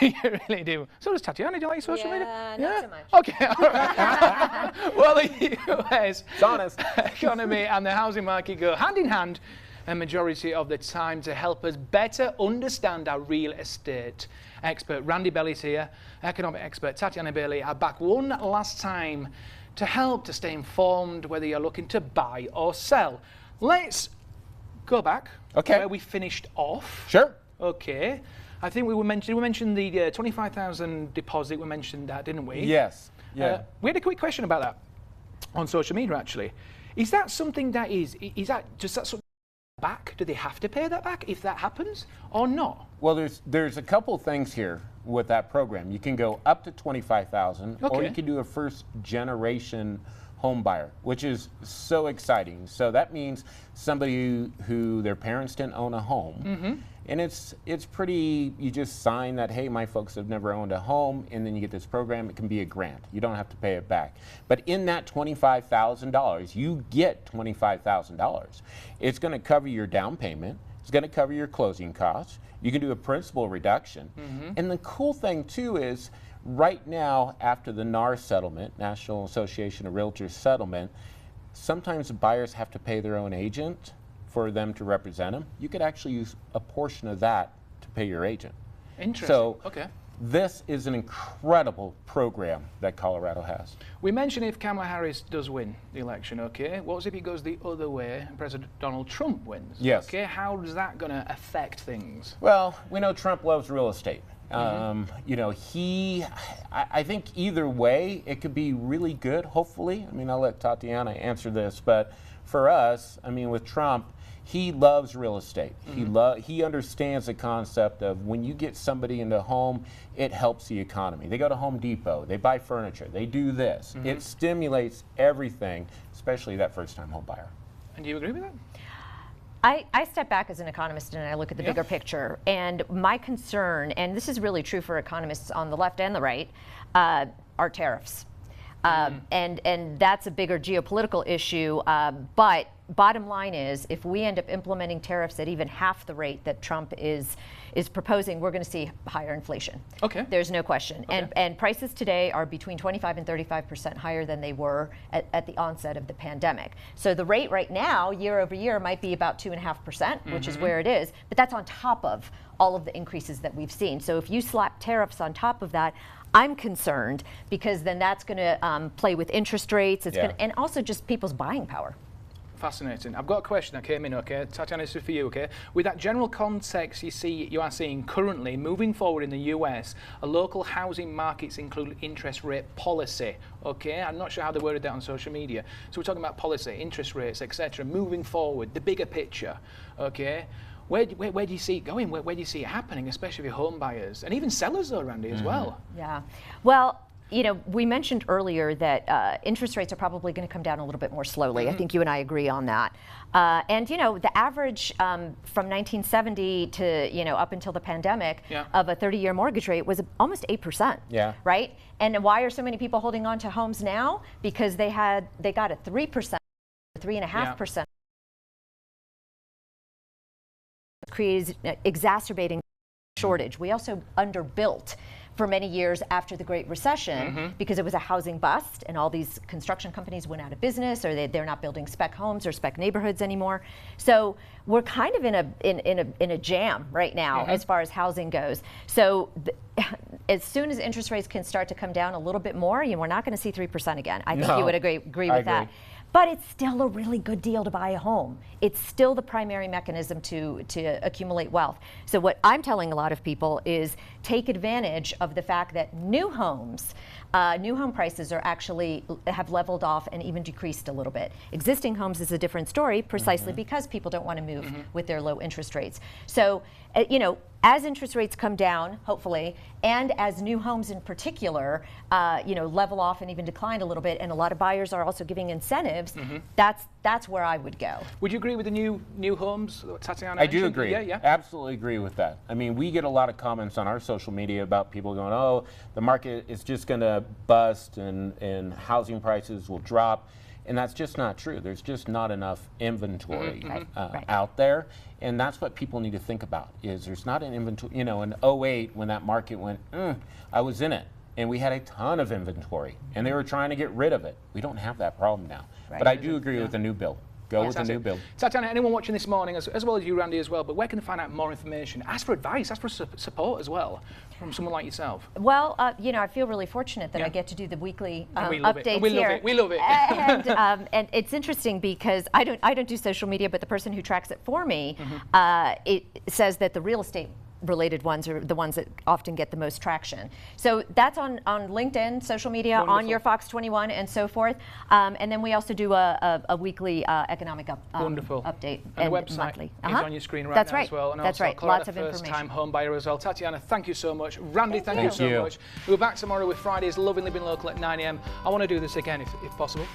You really do. So does Tatiana. Do you like social media? Not so much. Okay, all right. Well, the US It's honest. economy and the housing market go hand in hand a majority of the time to help us better understand our real estate. Expert Randy Belly's here, economic expert Tatiana Bailey are back one last time to help to stay informed whether you're looking to buy or sell. Let's go back where we finished off. Sure. Okay. I think we mentioned the 25,000 deposit. We mentioned that, didn't we? Yes. Yeah. We had a quick question about that on social media, actually. Is that something that does that something back? Do they have to pay that back if that happens or not? Well, there's a couple things here with that program. You can go up to 25,000, or you can do a first generation home buyer, which is so exciting. So that means somebody who their parents didn't own a home. And it's pretty, you just sign that, hey, my folks have never owned a home, and then you get this program. It can be a grant. You don't have to pay it back. But in that $25,000, you get $25,000. It's going to cover your down payment. It's going to cover your closing costs. You can do a principal reduction. And the cool thing, too, is right now, after the NAR settlement, National Association of Realtors settlement, sometimes the buyers have to pay their own agent for them to represent them. You could actually use a portion of that to pay your agent. Interesting. So okay. This is an incredible program that Colorado has. We mentioned if Kamala Harris does win the election, okay? What if it goes the other way and President Donald Trump wins? Yes. Okay, how is that going to affect things? Well, we know Trump loves real estate. You know, I think either way, it could be really good, hopefully. I mean, I'll let Tatiana answer this, but for us, I mean, with Trump, he loves real estate. He understands the concept of when you get somebody into a home, it helps the economy. They go to Home Depot, they buy furniture, they do this. It stimulates everything, especially that first-time home buyer. And do you agree with that? I step back as an economist and I look at the bigger picture. And my concern, and this is really true for economists on the left and the right, are tariffs. And that's a bigger geopolitical issue. But bottom line is, if we end up implementing tariffs at even half the rate that Trump is proposing, we're going to see higher inflation. Okay. There's no question. Okay. And prices today are between 25 and 35% higher than they were at the onset of the pandemic. So the rate right now, year over year, might be about 2.5%, which is where it is. But that's on top of all of the increases that we've seen. So if you slap tariffs on top of that, I'm concerned, because then that's going to play with interest rates. It's gonna, and also just people's buying power. Fascinating. I've got a question that came in, okay? Tatiana, this is for you, okay? With that general context you are seeing currently, moving forward in the US, a local housing markets include interest rate policy, okay? I'm not sure how they worded that on social media. So we're talking about policy, interest rates, etc. Moving forward, the bigger picture, okay? Where do you see it going? Where do you see it happening, especially for home buyers and even sellers, though, Randy, as well? Yeah. Well, you know, we mentioned earlier that interest rates are probably going to come down a little bit more slowly. I think you and I agree on that. And, you know, the average from 1970 to, you know, up until the pandemic of a 30-year mortgage rate was almost 8%. Yeah. Right? And why are so many people holding on to homes now? Because they got a 3%, 3.5%. Exacerbating shortage. We also underbuilt for many years after the Great Recession because it was a housing bust, and all these construction companies went out of business, or they're not building spec homes or spec neighborhoods anymore. So we're kind of in a jam right now as far as housing goes. So as soon as interest rates can start to come down a little bit more, we're not going to see 3% again. I think you would agree with that. But it's still a really good deal to buy a home. It's still the primary mechanism to accumulate wealth. So what I'm telling a lot of people is take advantage of the fact that new home prices are actually have leveled off and even decreased a little bit. Existing homes is a different story, precisely because people don't want to move with their low interest rates. So, you know, as interest rates come down, hopefully, and as new homes in particular, you know, level off and even decline a little bit, and a lot of buyers are also giving incentives, that's where I would go. Would you agree with the new homes, Tatiana? I do agree. Yeah. Absolutely agree with that. I mean, we get a lot of comments on our social media about people going, oh, the market is just going to bust and housing prices will drop. And that's just not true. There's just not enough inventory Right. out there. And that's what people need to think about, is there's not an inventory. You know, in 08, when that market went, I was in it. And we had a ton of inventory. And they were trying to get rid of it. We don't have that problem now. Right. But I do agree with the new bill. Go with the new bill. Tatiana, anyone watching this morning, as well as you, Randy, as well, but where can they find out more information? Ask for advice, ask for support as well from someone like yourself. Well, you know, I feel really fortunate that I get to do the weekly updates here. We love it. And it's interesting because I don't do social media, but the person who tracks it for me, it says that the real estate related ones are the ones that often get the most traction. So that's on LinkedIn, social media, Wonderful. on your Fox 21 and so forth. And then we also do a weekly economic update. And the website monthly. is on your screen right That's now right. as well. And That's also right. Colorado Lots of first-time information. home buyer as well. Tatiana, thank you so much. Randy, thank you Thank so you. much. We're back tomorrow with Friday's Loving Living Local at 9 a.m. I want to do this again if possible.